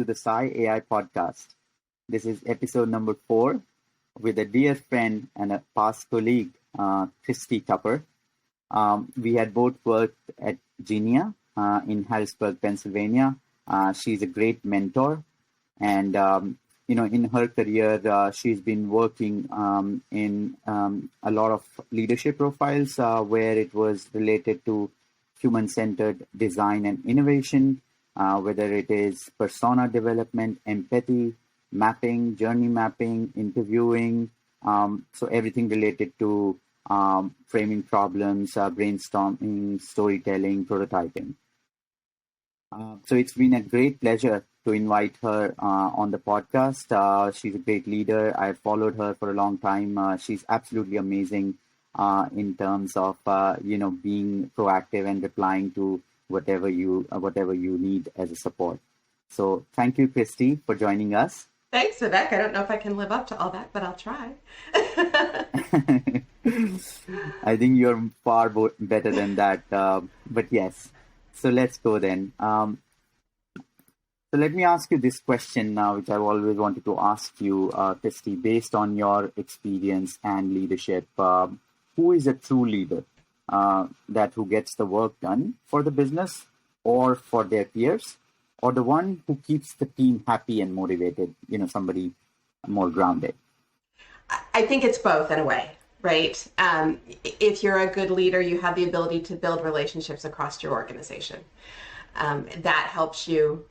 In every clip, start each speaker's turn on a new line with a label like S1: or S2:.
S1: to the Sci-AI Podcast. This is episode number 4 with a dear friend and a past colleague, Kristy Tupper. We had both worked at Geneia in Harrisburg, Pennsylvania. She's a great mentor, and in her career, she's been working in a lot of leadership profiles where it was related to human-centered design and innovation, whether it is persona development, empathy, mapping, journey mapping, interviewing, so everything related to framing problems, brainstorming, storytelling, prototyping. So it's been a great pleasure to invite her on the podcast. She's a great leader. I've followed her for a long time. She's absolutely amazing in terms of being proactive and replying to whatever you need as a support. So thank you, Kristy, for joining us.
S2: Thanks, Vivek. I don't know if I can live up to all that, but I'll try.
S1: I think you're far better than that. But yes, so let's go then. So let me ask you this question now, which I've always wanted to ask you, Kristy, based on your experience and leadership. Who is a true leader who gets the work done for the business or for their peers, or the one who keeps the team happy and motivated, somebody more grounded?
S2: I think it's both in a way, right? If you're a good leader, you have the ability to build relationships across your organization. That helps you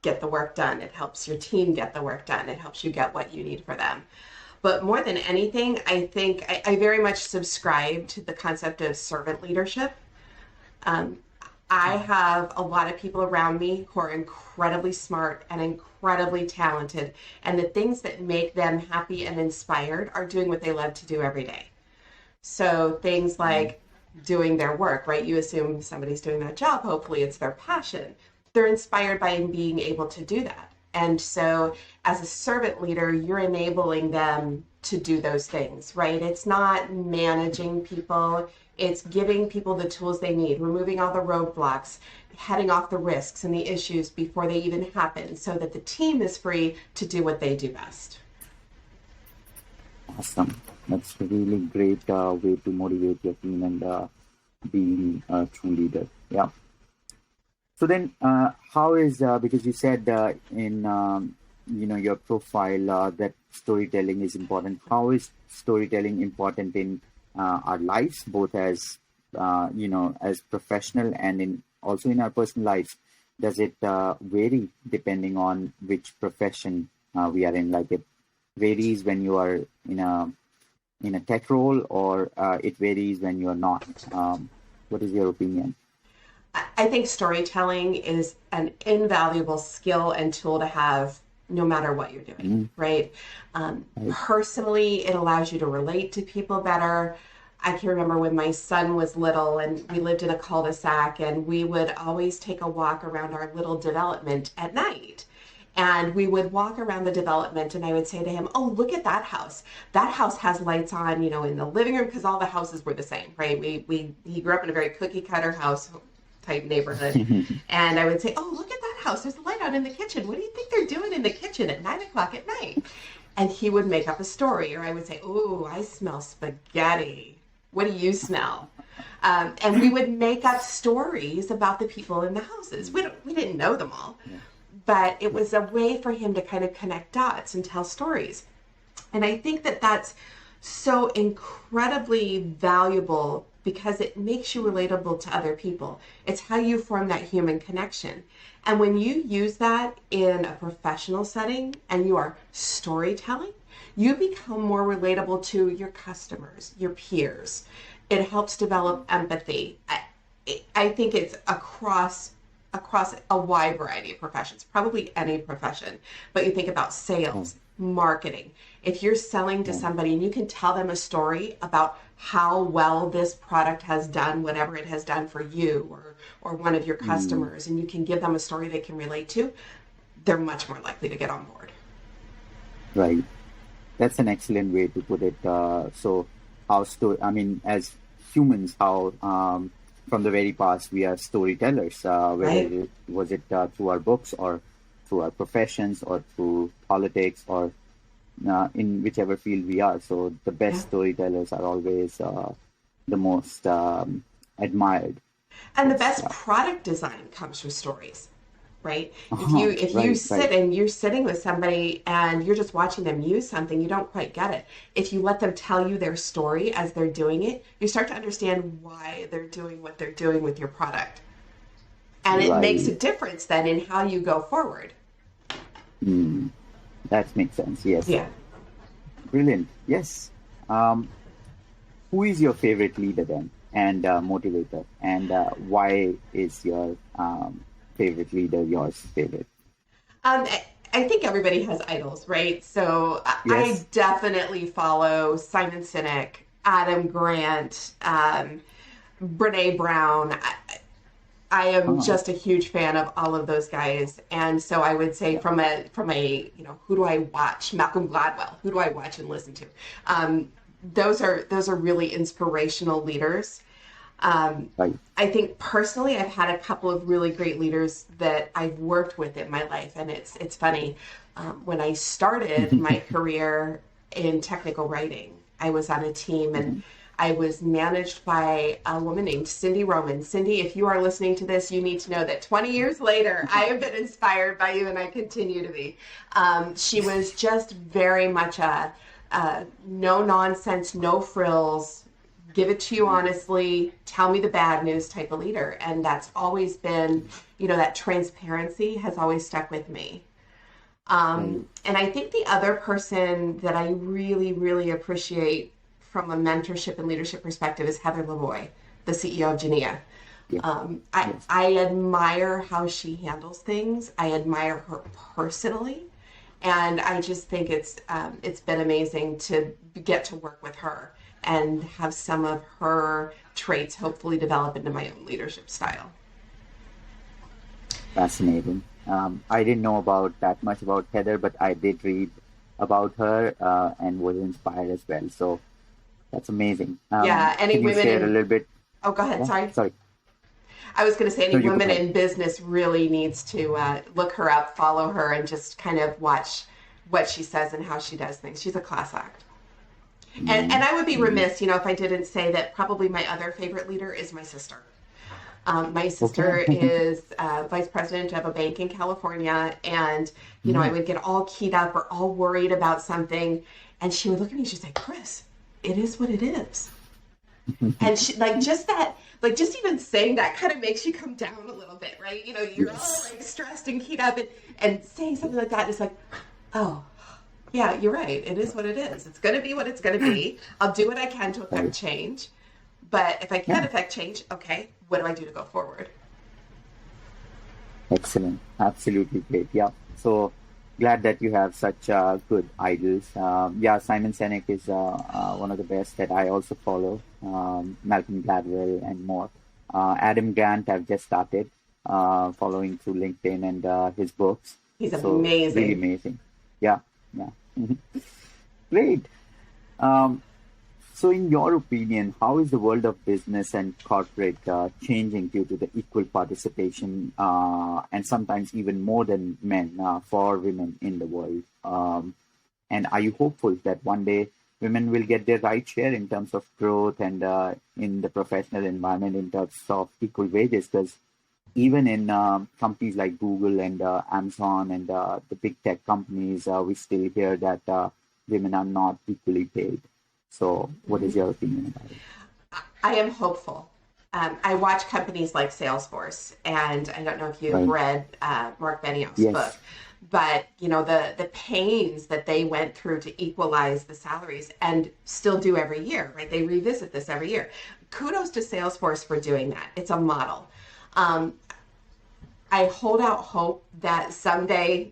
S2: get the work done. It helps your team get the work done. It helps you get what you need for them. But more than anything, I think I very much subscribe to the concept of servant leadership. I have a lot of people around me who are incredibly smart and incredibly talented, and the things that make them happy and inspired are doing what they love to do every day. So things like doing their work, right? You assume somebody's doing that job. Hopefully it's their passion. They're inspired by being able to do that. And so as a servant leader, you're enabling them to do those things, right? It's not managing people. It's giving people the tools they need, removing all the roadblocks, heading off the risks and the issues before they even happen, so that the team is free to do what they do best.
S1: Awesome. That's a really great way to motivate your team and being a true leader. Yeah. So then, how is, because you said in your profile that storytelling is important. How is storytelling important in our lives, both as as professional and also in our personal lives? Does it vary depending on which profession we are in? Like it varies when you are in a tech role, or it varies when you are not. What is your opinion?
S2: I think storytelling is an invaluable skill and tool to have no matter what you're doing, right? Personally, it allows you to relate to people better. I can remember when my son was little and we lived in a cul-de-sac, and we would always take a walk around our little development at night. And we would walk around the development, and I would say to him, "Oh, look at that house. That house has lights on, in the living room," because all the houses were the same, right? He grew up in a very cookie cutter house type neighborhood. And I would say, "Oh, look at that house. There's a light on in the kitchen. What do you think they're doing in the kitchen at 9:00 at night?" And he would make up a story, or I would say, "Oh, I smell spaghetti. What do you smell?" And we would make up stories about the people in the houses. We didn't know them all, but it was a way for him to kind of connect dots and tell stories. And I think that that's so incredibly valuable because it makes you relatable to other people. It's how you form that human connection. And when you use that in a professional setting and you are storytelling, you become more relatable to your customers, your peers. It helps develop empathy. I think it's across a wide variety of professions, probably any profession. But you think about sales, marketing. If you're selling to somebody and you can tell them a story about how well this product has done, whatever it has done for you or one of your customers, and you can give them a story they can relate to, they're much more likely to get on board.
S1: Right. That's an excellent way to put it. So as humans, how from the very past we are storytellers, whether was it through our books or through our professions or through politics or in whichever field we are. So the best storytellers are always the most admired.
S2: And the best product design comes from stories, right? If you sit
S1: right.
S2: and you're sitting with somebody and you're just watching them use something, you don't quite get it. If you let them tell you their story as they're doing it, you start to understand why they're doing what they're doing with your product. And it makes a difference then in how you go forward.
S1: That makes sense. Yes.
S2: Yeah.
S1: Brilliant. Yes. Who is your favorite leader then and motivator? And why is your favorite leader yours favorite?
S2: I think everybody has idols, right? So
S1: Yes.
S2: I definitely follow Simon Sinek, Adam Grant, Brene Brown. I am just a huge fan of all of those guys, and so I would say from a who do I watch? Malcolm Gladwell. Who do I watch and listen to? Those are really inspirational leaders.
S1: Right.
S2: I think personally, I've had a couple of really great leaders that I've worked with in my life, and it's funny. When I started my career in technical writing, I was on a team and I was managed by a woman named Cindy Roman. Cindy, if you are listening to this, you need to know that 20 years later, I have been inspired by you and I continue to be. She was just very much a no nonsense, no frills, give it to you honestly, tell me the bad news type of leader. And that's always been, that transparency has always stuck with me. And I think the other person that I really, really appreciate from a mentorship and leadership perspective is Heather Lavoie, the CEO of Geneia. I admire how she handles things. I admire her personally. And I just think it's been amazing to get to work with her and have some of her traits hopefully develop into my own leadership style.
S1: Fascinating. I didn't know about that much about Heather, but I did read about her and was inspired as well. So that's amazing.
S2: Any
S1: can you
S2: women
S1: share a little bit?
S2: Oh, go ahead.
S1: Yeah?
S2: Sorry. I was going to say any woman in business really needs to look her up, follow her, and just kind of watch what she says and how she does things. She's a class act. And I would be remiss, if I didn't say that probably my other favorite leader is my sister. My sister is vice president of a bank in California, and I would get all keyed up or all worried about something, and she would look at me and she'd say, "Chris, it is what it is." And she just even saying that kind of makes you come down a little bit, right? You're all stressed and keyed up, and saying something like that is like, oh, yeah, you're right. It is what it is. It's going to be what it's going to be. I'll do what I can to affect change. But if I can't affect change, okay, what do I do to go forward?
S1: Excellent. Absolutely great. Yeah. So glad that you have such good idols. Simon Sinek is one of the best that I also follow. Malcolm Gladwell and more. Adam Grant, I've just started following through LinkedIn and his books.
S2: He's amazing.
S1: Really amazing. Yeah. Great. So in your opinion, how is the world of business and corporate changing due to the equal participation and sometimes even more than men for women in the world? And are you hopeful that one day women will get their right share in terms of growth and in the professional environment in terms of equal wages? Because even in companies like Google and Amazon and the big tech companies, we still hear that women are not equally paid. So what is your opinion about it?
S2: I am hopeful. I watch companies like Salesforce, and I don't know if you've read Mark Benioff's book, but the pains that they went through to equalize the salaries and still do every year, right? They revisit this every year. Kudos to Salesforce for doing that. It's a model. I hold out hope that someday,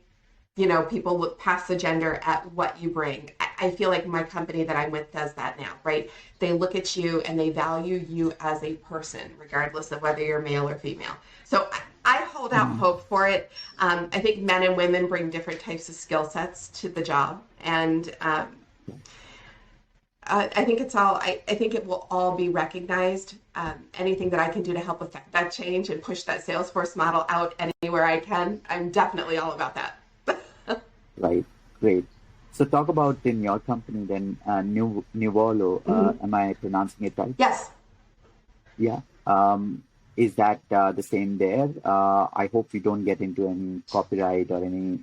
S2: people look past the gender at what you bring. I feel like my company that I'm with does that now, right? They look at you and they value you as a person, regardless of whether you're male or female. So I hold out hope for it. I think men and women bring different types of skill sets to the job. And I think it's all, I think it will all be recognized. Anything that I can do to help affect that change and push that Salesforce model out anywhere I can, I'm definitely all about that.
S1: Right. Great. So talk about in your company then, Nuvolo. Am I pronouncing it right?
S2: Yes.
S1: Yeah. Is that the same there? I hope you don't get into any copyright or any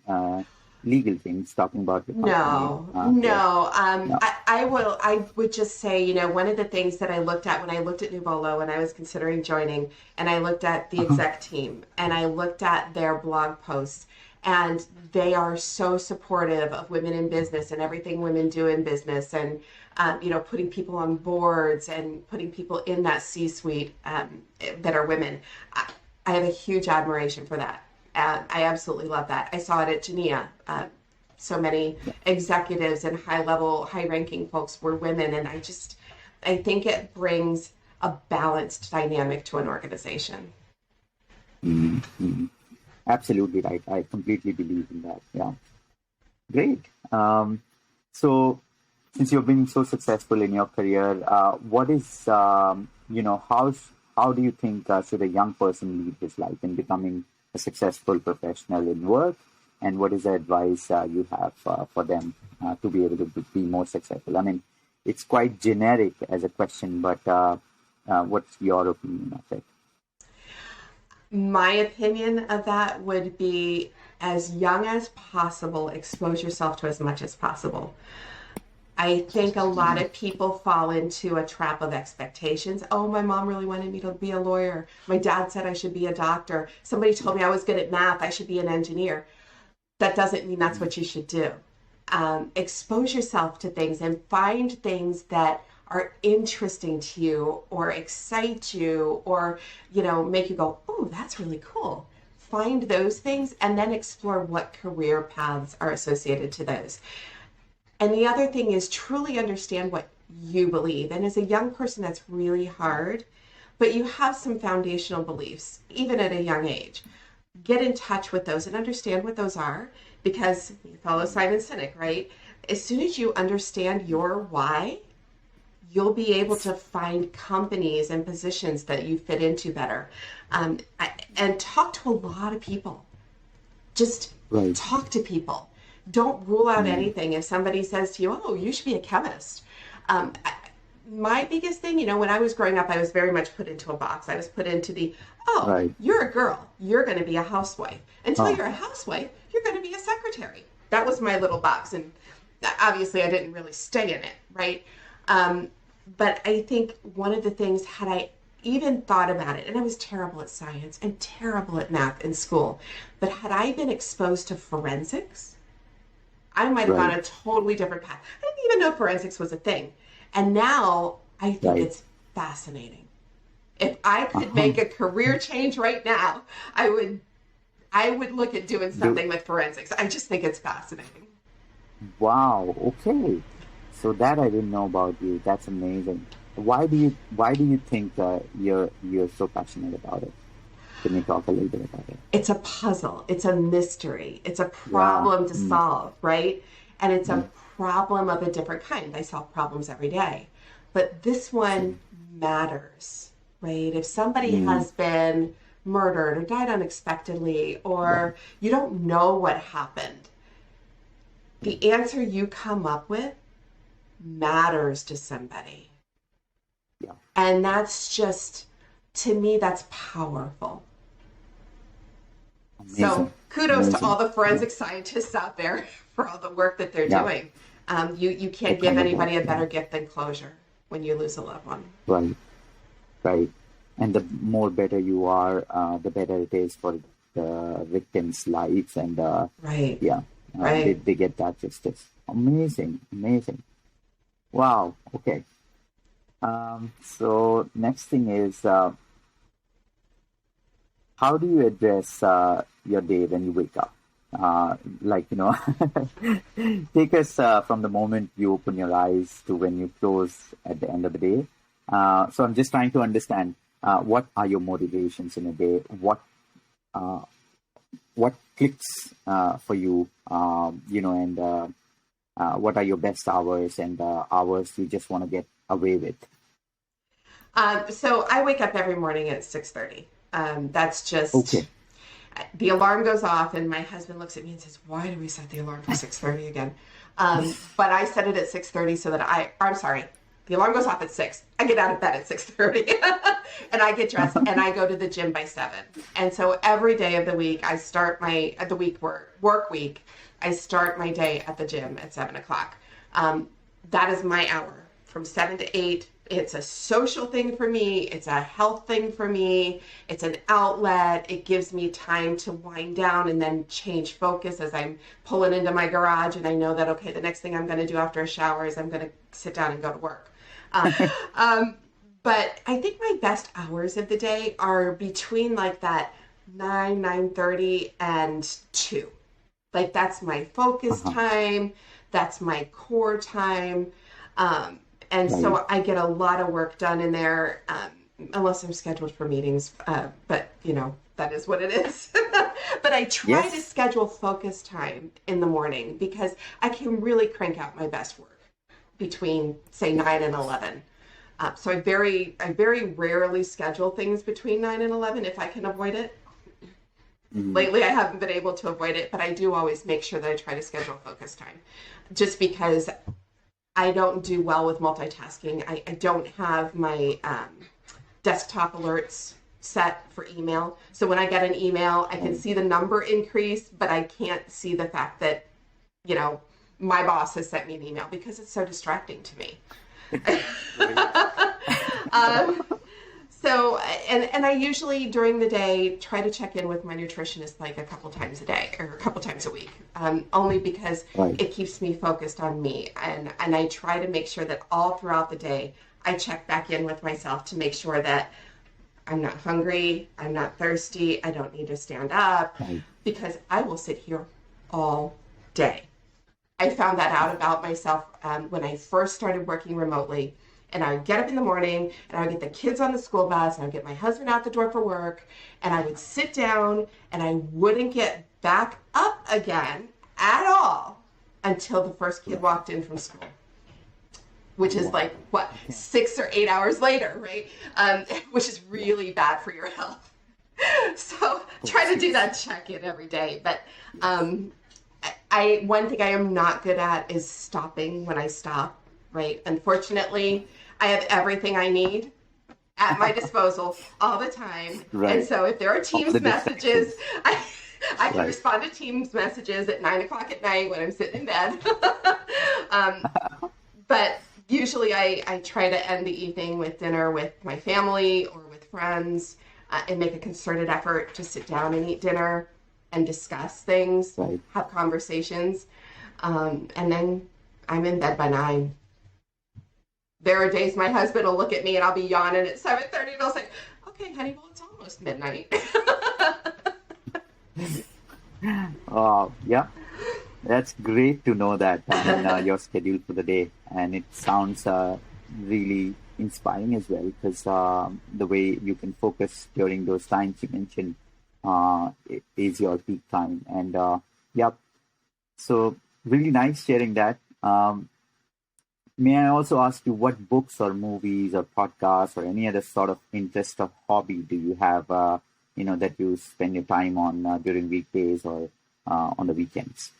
S1: legal things talking about the company.
S2: No,
S1: Here.
S2: no.
S1: No.
S2: I would just say, one of the things that I looked at when I looked at Nuvolo and I was considering joining, and I looked at the exec team and I looked at their blog posts, and they are so supportive of women in business and everything women do in business, and putting people on boards and putting people in that C-suite that are women. I have a huge admiration for that. I absolutely love that. I saw it at Geneia. So many executives and high-ranking folks were women, and I think it brings a balanced dynamic to an organization.
S1: Mm-hmm. Absolutely right. I completely believe in that. Yeah. Great. So since you've been so successful in your career, what is, how do you think should a young person lead his life in becoming a successful professional in work? And what is the advice you have for them to be able to be more successful? I mean, it's quite generic as a question, but what's your opinion of it?
S2: My opinion of that would be, as young as possible, expose yourself to as much as possible. I think a lot of people fall into a trap of expectations. Oh, my mom really wanted me to be a lawyer. My dad said I should be a doctor. Somebody told me I was good at math. I should be an engineer. That doesn't mean that's what you should do. Expose yourself to things and find things that are interesting to you or excite you or, make you go, oh, that's really cool. Find those things and then explore what career paths are associated to those. And the other thing is truly understand what you believe. And as a young person, that's really hard, but you have some foundational beliefs, even at a young age. Get in touch with those and understand what those are, because you follow Simon Sinek, right? As soon as you understand your why, you'll be able to find companies and positions that you fit into better. And talk to a lot of people. Just talk to people. Don't rule out anything. If somebody says to you, oh, you should be a chemist. My biggest thing, when I was growing up, I was very much put into a box. I was put into you're a girl. You're going to be a housewife. Until you're a housewife, you're going to be a secretary. That was my little box. And obviously, I didn't really stay in it, right? But I think one of the things, had I even thought about it, and I was terrible at science and terrible at math in school, but had I been exposed to forensics, I might have gone a totally different path. I didn't even know forensics was a thing. And now I think it's fascinating. If I could make a career change right now, I would look at doing something with forensics. I just think it's fascinating.
S1: Wow. Okay. So that I didn't know about you. That's amazing. Why do you think you're so passionate about it? Can you talk a little bit about it?
S2: It's a puzzle. It's a mystery. It's a problem to solve, right? And it's a problem of a different kind. I solve problems every day. But this one matters, right? If somebody has been murdered or died unexpectedly, or you don't know what happened, the answer you come up with matters to somebody.
S1: Yeah.
S2: And that's just, to me, that's powerful.
S1: Amazing.
S2: So kudos to all the forensic scientists out there for all the work that they're doing. You can't give anybody a better gift than closure when you lose a loved one.
S1: Right. And the more better you are, the better it is for the victims' lives. And they get that justice. Amazing. Wow. Okay. So next thing is, how do you address your day when you wake up? Take us from the moment you open your eyes to when you close at the end of the day. So I'm just trying to understand what are your motivations in a day? What clicks for you? And what are your best hours and hours you just want to get away with?
S2: So I wake up every morning at 6:30. That's just
S1: Okay.
S2: The alarm goes off, and my husband looks at me and says, "Why do we set the alarm for 6:30 again?" But I set it at 6:30 so that I'm sorry. The alarm goes off at 6. I get out of bed at 6:30 and I get dressed and I go to the gym by 7. And so every day of the week, I start work week. I start my day at the gym at 7:00. That is my hour from 7 to 8. It's a social thing for me. It's a health thing for me. It's an outlet. It gives me time to wind down and then change focus as I'm pulling into my garage. And I know that, okay, the next thing I'm going to do after a shower is I'm going to sit down and go to work. But I think my best hours of the day are between like that 9:30 and 2. Like that's my focus time. That's my core time. And so I get a lot of work done in there, unless I'm scheduled for meetings. But, that is what it is. But I try to schedule focus time in the morning because I can really crank out my best work between, say, 9 and 11. So I very rarely schedule things between 9 and 11 if I can avoid it. Mm-hmm. Lately, I haven't been able to avoid it, but I do always make sure that I try to schedule focus time just because I don't do well with multitasking. I don't have my desktop alerts set for email. So when I get an email, I can see the number increase, but I can't see the fact that, my boss has sent me an email because it's so distracting to me. So I usually during the day try to check in with my nutritionist like a couple times a day or a couple times a week, only because it keeps me focused on me. And I try to make sure that all throughout the day, I check back in with myself to make sure that I'm not hungry, I'm not thirsty, I don't need to stand up, because I will sit here all day. I found that out about myself when I first started working remotely. And I would get up in the morning and I would get the kids on the school bus and I would get my husband out the door for work and I would sit down and I wouldn't get back up again at all until the first kid walked in from school, which is like, 6 or 8 hours later, right? Which is really bad for your health. So try to do that check-in every day. But one thing I am not good at is stopping when I stop, right? Unfortunately, I have everything I need at my disposal all the time. Right. And so if there are Teams messages, I can respond to Teams messages at 9:00 at night when I'm sitting in bed. But usually I try to end the evening with dinner with my family or with friends and make a concerted effort to sit down and eat dinner and discuss things, have conversations. And then I'm in bed by 9. There are days my husband will look at me and I'll be yawning at 7:30 and I'll say, okay, honey, well, it's almost midnight.
S1: Yeah, that's great to know that your schedule for the day. And it sounds really inspiring as well because the way you can focus during those times you mentioned is your peak time. And so really nice sharing that. May I also ask you what books or movies or podcasts or any other sort of interest or hobby do you have, that you spend your time on during weekdays or on the weekends?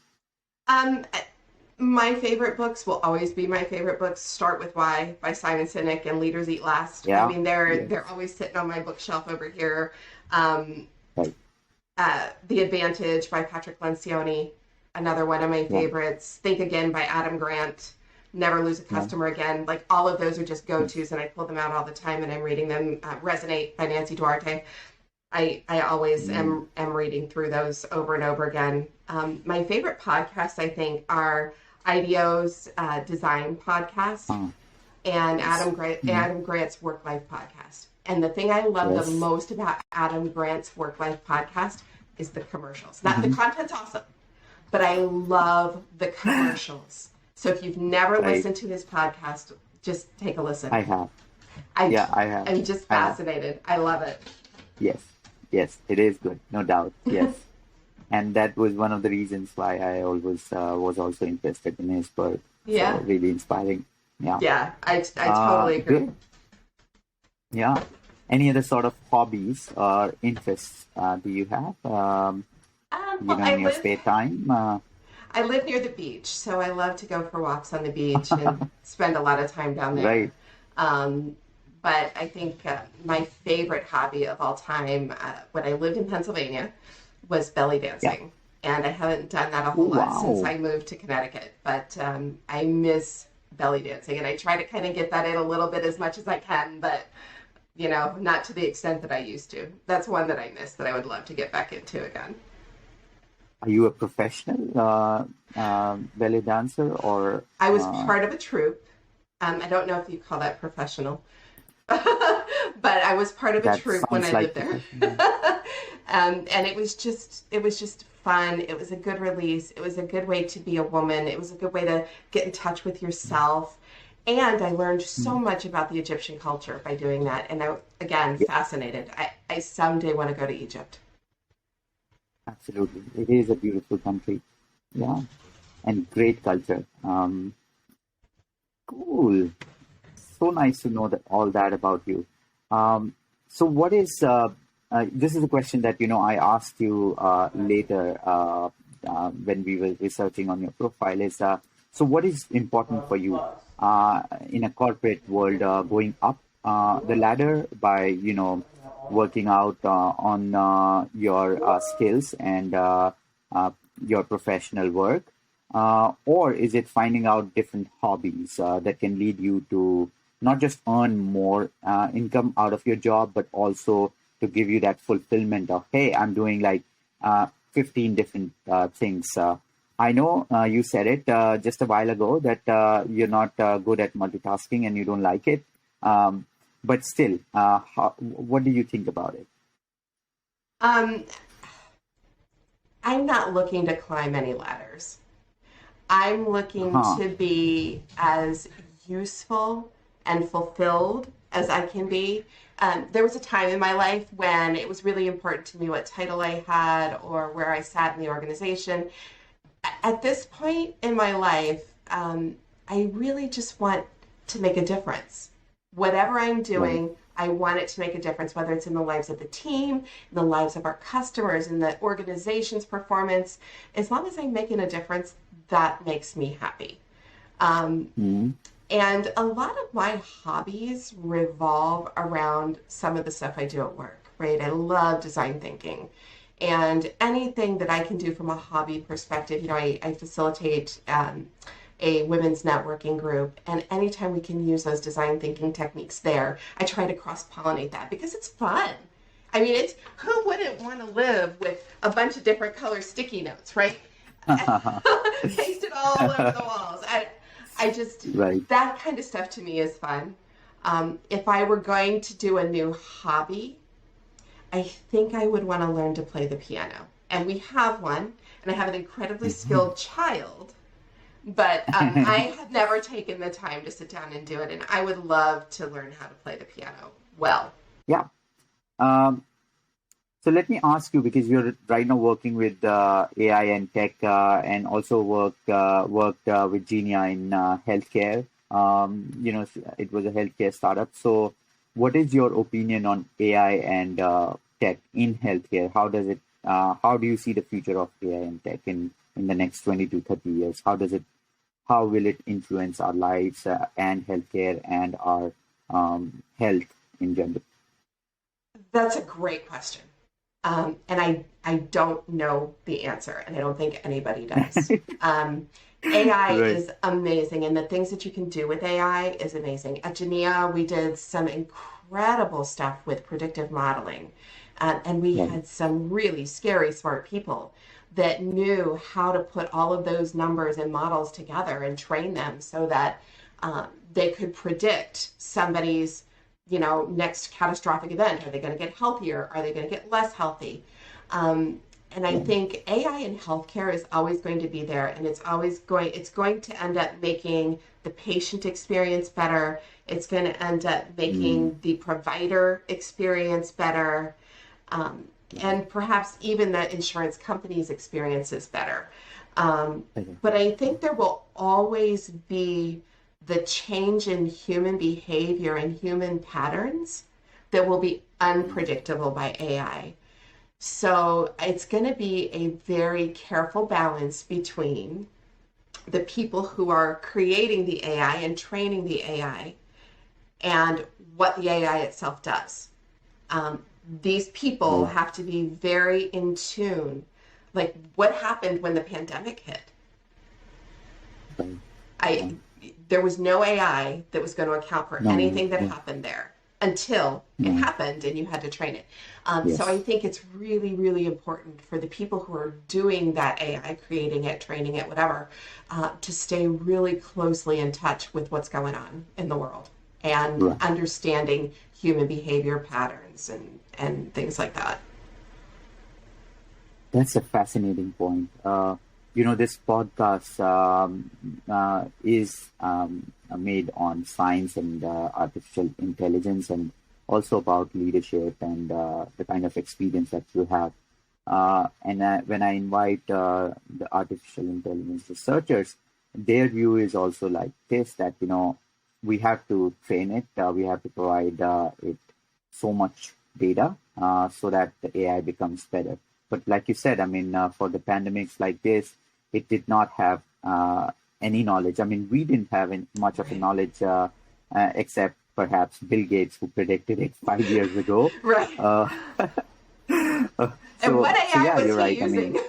S2: My favorite books will always be my favorite books. Start With Why by Simon Sinek and Leaders Eat Last. Yeah. I mean, they're always sitting on my bookshelf over here. The Advantage by Patrick Lencioni, another one of my favorites. Think Again by Adam Grant. Never Lose a Customer Again. Like all of those are just go-tos and I pull them out all the time and I'm reading them. Resonate by Nancy Duarte. I always am reading through those over and over again. My favorite podcasts, I think, are IDEO's Design Podcast and Adam Grant's Work Life Podcast. And the thing I love the most about Adam Grant's Work Life Podcast is the commercials. Not the content's awesome, but I love the commercials. So if you've never listened to his podcast, just take a listen.
S1: I have. I have.
S2: I'm just fascinated. I love it.
S1: Yes, it is good. No doubt. Yes. And that was one of the reasons why I always was also interested in his work. So
S2: Yeah.
S1: really inspiring. Yeah.
S2: Yeah, I totally agree.
S1: Good. Yeah. Any other sort of hobbies or interests do you have?
S2: Well,
S1: In your spare time?
S2: I live near the beach, so I love to go for walks on the beach and spend a lot of time down there.
S1: Right.
S2: Um, but I think my favorite hobby of all time, when I lived in Pennsylvania, was belly
S1: Yeah.
S2: dancing. And I haven't done that a
S1: Oh,
S2: whole lot since
S1: wow.
S2: I moved to Connecticut. But I miss belly dancing, and I try to kind of get that in a little bit as much as I can, but not to the extent that I used to. That's one that I miss that I would love to get back into again.
S1: Are you a professional ballet dancer or
S2: I was part of a troupe. I don't know if you call that professional, but I was part of a
S1: that
S2: troupe when I
S1: sounds
S2: lived
S1: like
S2: there.
S1: professional?
S2: And it was just fun. It was a good release. It was a good way to be a woman. It was a good way to get in touch with yourself. And I learned so
S1: Mm.
S2: much about the Egyptian culture by doing that. And again,
S1: Yeah,
S2: fascinated. I someday want to go to Egypt.
S1: absolutely. It is a beautiful country. Yeah, and great culture. Cool. So nice to know that all that about you. So what is this is a question that I asked you later when we were researching on your profile is so what is important for you in a corporate world going up the ladder by working out on your skills and your professional work, or is it finding out different hobbies that can lead you to not just earn more income out of your job, but also to give you that fulfillment of, hey, I'm doing like 15 different things. I know you said it just a while ago that you're not good at multitasking and you don't like it. But still, what do you think about it?
S2: Um, I'm not looking to climb any ladders. I'm looking
S1: Huh.
S2: to be as useful and fulfilled as I can be. There was a time in my life when it was really important to me what title I had or where I sat in the organization. At this point in my life, I really just want to make a difference. Whatever I'm
S1: Right.
S2: doing, I want it to make a difference, whether it's in the lives of the team, in the lives of our customers, in the organization's performance. As long as I'm making a difference, that makes me happy. Um,
S1: Mm.
S2: and a lot of my hobbies revolve around some of the stuff I do at work, right? I love design thinking. And anything that I can do from a hobby perspective, I facilitate a women's networking group. And anytime we can use those design thinking techniques there, I try to cross pollinate that because it's fun. I mean, who wouldn't want to live with a bunch of different color sticky notes, right? Pasted all over the walls. I just,
S1: Right.
S2: that kind of stuff to me is fun. If I were going to do a new hobby, I think I would want to learn to play the piano. And we have one, and I have an incredibly skilled child, but I have never taken the time to sit down and do it. And I would love to learn how to play the piano well.
S1: Yeah. Um, so let me ask you, because you're right now working with AI and tech, and also worked with Geneia in healthcare. It was a healthcare startup. So, what is your opinion on AI and tech in healthcare? How does it? How do you see the future of AI and tech in the next 20 to 30 years? How will it influence our lives and healthcare and our health in general?
S2: That's a great question. And I don't know the answer, and I don't think anybody does. AI
S1: Right.
S2: is amazing, and the things that you can do with AI is amazing. At Geneia, we did some incredible stuff with predictive modeling, and we
S1: Right.
S2: had some really scary smart people that knew how to put all of those numbers and models together and train them so that they could predict somebody's next catastrophic event. Are they going to get healthier? Are they going to get less healthy? And I think AI in healthcare is always going to be there, and it's going to end up making the patient experience better. It's going to end up
S1: Mm.
S2: making the provider experience better. and perhaps even the insurance company's experience is better.
S1: Okay.
S2: But I think there will always be the change in human behavior and human patterns that will be unpredictable by AI. So it's going to be a very careful balance between the people who are creating the AI and training the AI and what the AI itself does. These people
S1: Right.
S2: have to be very in tune. Like what happened when the pandemic hit?
S1: Right. Yeah.
S2: I There was no AI that was going to account for
S1: No.
S2: anything that
S1: Yeah.
S2: happened there until it
S1: No.
S2: happened and you had to train it. So I
S1: Yes.
S2: think it's really, really important for the people who are doing that AI, creating it, training it, whatever, to stay really closely in touch with what's going on in the world and
S1: Right.
S2: understanding human behavior patterns and things like that.
S1: That's a fascinating point. This podcast is made on science and artificial intelligence, and also about leadership and the kind of experience that you have. And when I invite the artificial intelligence researchers, their view is also like this: that we have to train it, we have to provide it so much data so that the AI becomes better. But like you said, I mean, for the pandemics like this, it did not have any knowledge. I mean, we didn't have much of a
S2: Right.
S1: knowledge except perhaps Bill Gates, who predicted it 5 years ago.
S2: Right.
S1: Uh,
S2: And what
S1: so
S2: AI
S1: yeah,
S2: was
S1: you're
S2: he
S1: right. I
S2: using?
S1: mean,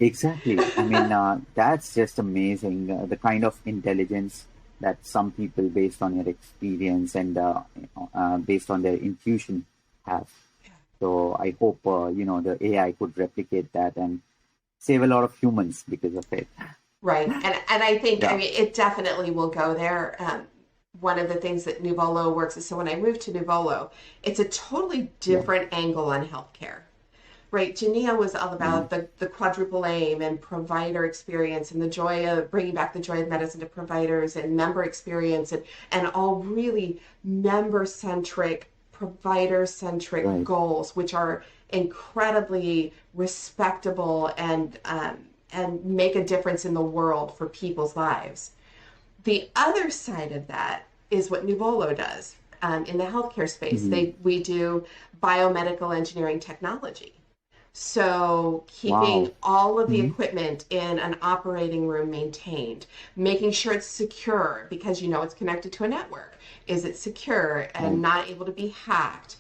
S1: exactly. I mean, that's just amazing. The kind of intelligence that some people, based on your experience and based on their intuition, have. So I hope the AI could replicate that and save a lot of humans because of it.
S2: Right. And I think, I
S1: Yeah.
S2: mean, it definitely will go there. One of the things that Nuvolo works is, so when I moved to Nuvolo, it's a totally
S1: Yeah.
S2: different angle on healthcare. Right. Geneia was all
S1: Right.
S2: about the quadruple aim and provider experience and the joy of bringing back the joy of medicine to providers and member experience and all really member centric, provider centric
S1: Right.
S2: goals, which are incredibly respectable and make a difference in the world for people's lives. The other side of that is what Nuvolo does in the healthcare space.
S1: Hmm.
S2: We do biomedical engineering technology. So, keeping
S1: Wow.
S2: all of the
S1: Hmm.
S2: equipment in an operating room maintained, making sure it's secure because it's connected to a network. Is it secure and
S1: Right.
S2: not able to be hacked?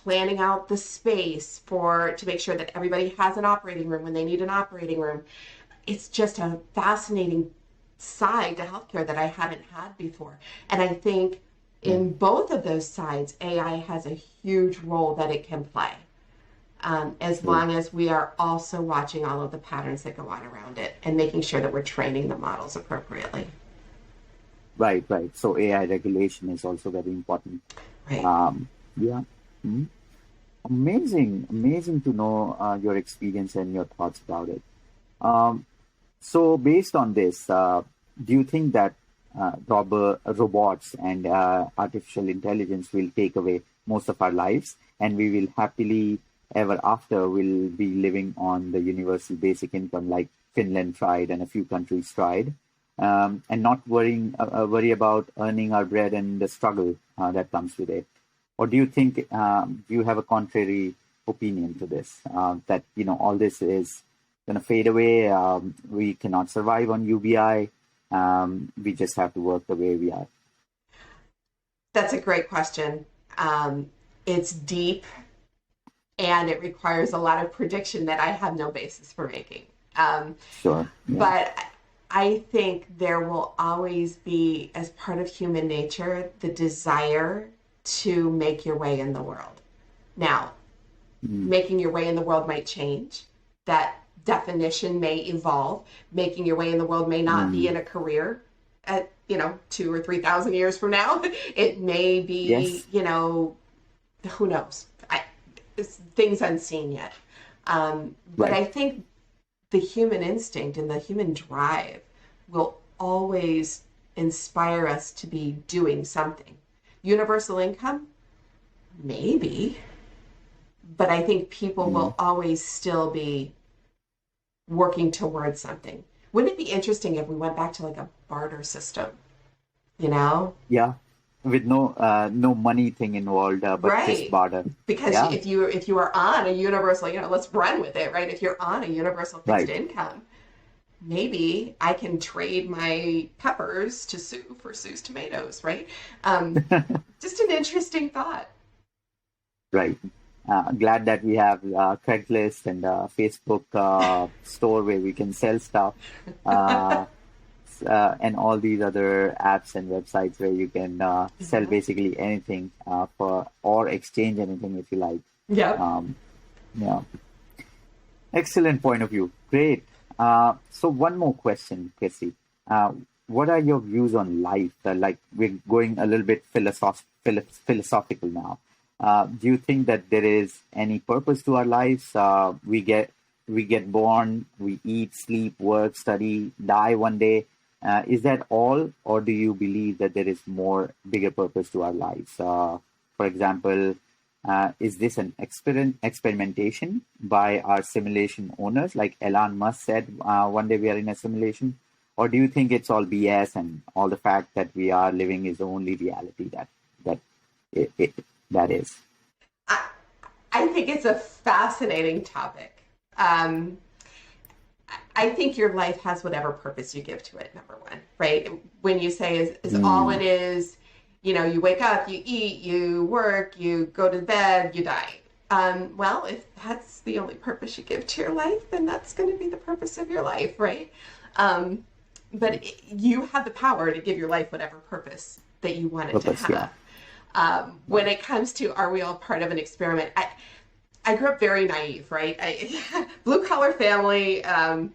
S2: Planning out the space to make sure that everybody has an operating room when they need an operating room. It's just a fascinating side to healthcare that I haven't had before. And I think
S1: Right.
S2: in both of those sides, AI has a huge role that it can play, as
S1: True.
S2: long as we are also watching all of the patterns that go on around it and making sure that we're training the models appropriately.
S1: Right. Right. So AI regulation is also very important.
S2: Right.
S1: Yeah. Mhm. Amazing. Amazing to know your experience and your thoughts about it. Um, So, based on this, do you think that robots and artificial intelligence will take away most of our lives, and we will happily ever after will be living on the universal basic income like Finland tried and a few countries tried, and not worry about earning our bread and the struggle that comes with it? Or do you think do you have a contrary opinion to this? That all this is going to fade away. We cannot survive on UBI. We just have to work the way we are.
S2: That's a great question. It's deep and it requires a lot of prediction that I have no basis for making. Um,
S1: Sure. Yeah.
S2: but I think there will always be, as part of human nature, the desire to make your way in the world. Now,
S1: Mm.
S2: making your way in the world might change. That definition may evolve. Making your way in the world may not be
S1: Mm.
S2: in a career at 2 or 3 thousand years from now. It may be
S1: Yes.
S2: who knows. It's things unseen yet. But
S1: Right.
S2: I think the human instinct and the human drive will always inspire us to be doing something. Universal income, maybe. but I think people will always still be working towards something. Wouldn't it be interesting if we went back to like a barter system, you know?
S1: Yeah, with no money thing involved, but just
S2: Right.
S1: barter.
S2: Because
S1: Yeah,
S2: if you are on a universal, let's run with it, right? If you're on a universal fixed
S1: right.
S2: income, maybe I can trade my peppers to Sue for Sue's tomatoes, right? Just an interesting thought.
S1: Right. Glad that we have Craigslist and Facebook store where we can sell stuff, uh, and all these other apps and websites where you can sell
S2: Mhm.
S1: basically anything for or exchange anything if you like.
S2: Yep.
S1: Um, yeah. Excellent point of view. Great. So one more question, Chrissy. Uh, what are your views on life? Like we're going a little bit philosophical now. Do you think that there is any purpose to our lives? We get born, we eat, sleep, work, study, die one day. Is that all, or do you believe that there is more bigger purpose to our lives? For example, is this an experimentation by our simulation owners, like Elon Musk said, one day we are in a simulation? Or do you think it's all BS and all the fact that we are living is the only reality that it that is?
S2: I, I think it's a fascinating topic. Um, I think your life has whatever purpose you give to it, number one, right? When you say is all
S1: Mm,
S2: it is, you wake up, you eat, you work, you go to bed, you die. Well, if that's the only purpose you give to your life, then that's going to be the purpose of your life, right? Um, but you have the power to give your life whatever purpose that you want it to
S1: purpose, yeah.
S2: have. When
S1: Right.
S2: it comes to are we all part of an experiment, I grew up very naive, right? Blue collar family. And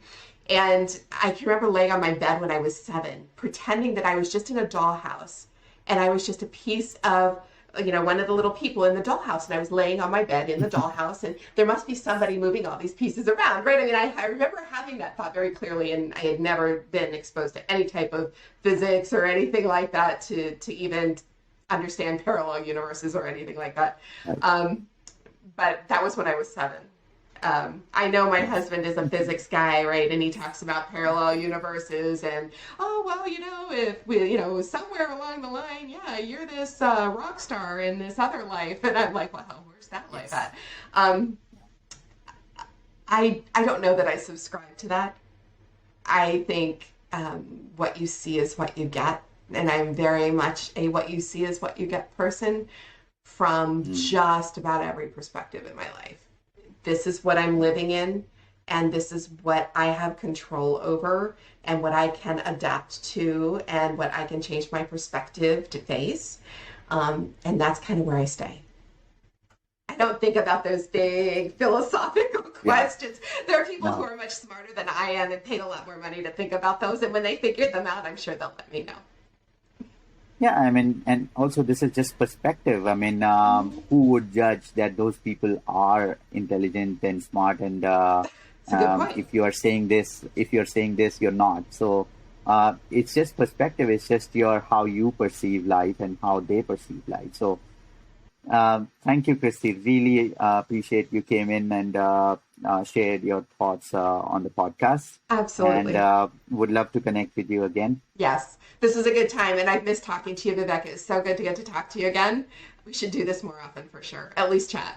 S2: I can remember laying on my bed when I was 7, pretending that I was just in a dollhouse and I was just a piece of, one of the little people in the dollhouse. And I was laying on my bed in the dollhouse and there must be somebody moving all these pieces around, right? I mean, I remember having that thought very clearly, and I had never been exposed to any type of physics or anything like that to even understand parallel universes or anything like that.
S1: Right.
S2: Um, but that was when I was 7. I know my
S1: Yes.
S2: husband is a physics guy, right? And he talks about parallel universes and, oh, well, if we, somewhere along the line, yeah, you're this rock star in this other life. And I'm like, well, where's that life
S1: Yes.
S2: at? Um, I don't know that I subscribe to that. I think what you see is what you get. And I'm very much a what you see is what you get person from
S1: Mm,
S2: just about every perspective in my life. This is what I'm living in, and this is what I have control over, and what I can adapt to, and what I can change my perspective to face. And that's kind of where I stay. I don't think about those big philosophical
S1: yeah.
S2: questions. There are people who
S1: No.
S2: are much smarter than I am and paid a lot more money to think about those. And when they figure them out, I'm sure they'll let me know.
S1: Yeah, I mean, and also this is just perspective. I mean, who would judge that those people are intelligent and smart? And
S2: It's a good point.
S1: if you're saying this, you're not. So it's just perspective. It's just your how you perceive life and how they perceive life. So thank you, Christy. Really appreciate you came in and shared your thoughts on the podcast, and
S2: Absolutely.
S1: would love to connect with you again.
S2: Yes, this was a good time, and I've missed talking to you, Vivek. It's so good to get to talk to you again. We should do this more often for sure. At least chat.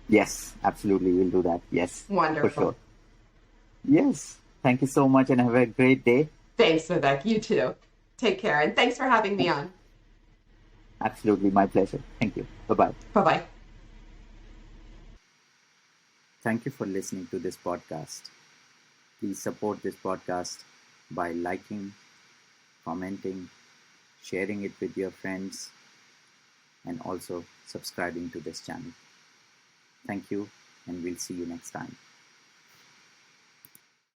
S1: Yes, absolutely. We'll do that. Yes, for sure.
S2: Wonderful.
S1: Yes. Thank you so much and have a great day.
S2: Thanks, Vivek. You too. Take care, and thanks for having me on.
S1: Absolutely. My pleasure. Thank you. Bye bye.
S2: Bye bye.
S1: Thank you for listening to this podcast. Please support this podcast by liking, commenting, sharing it with your friends, and also subscribing to this channel. Thank you, and we'll see you next time.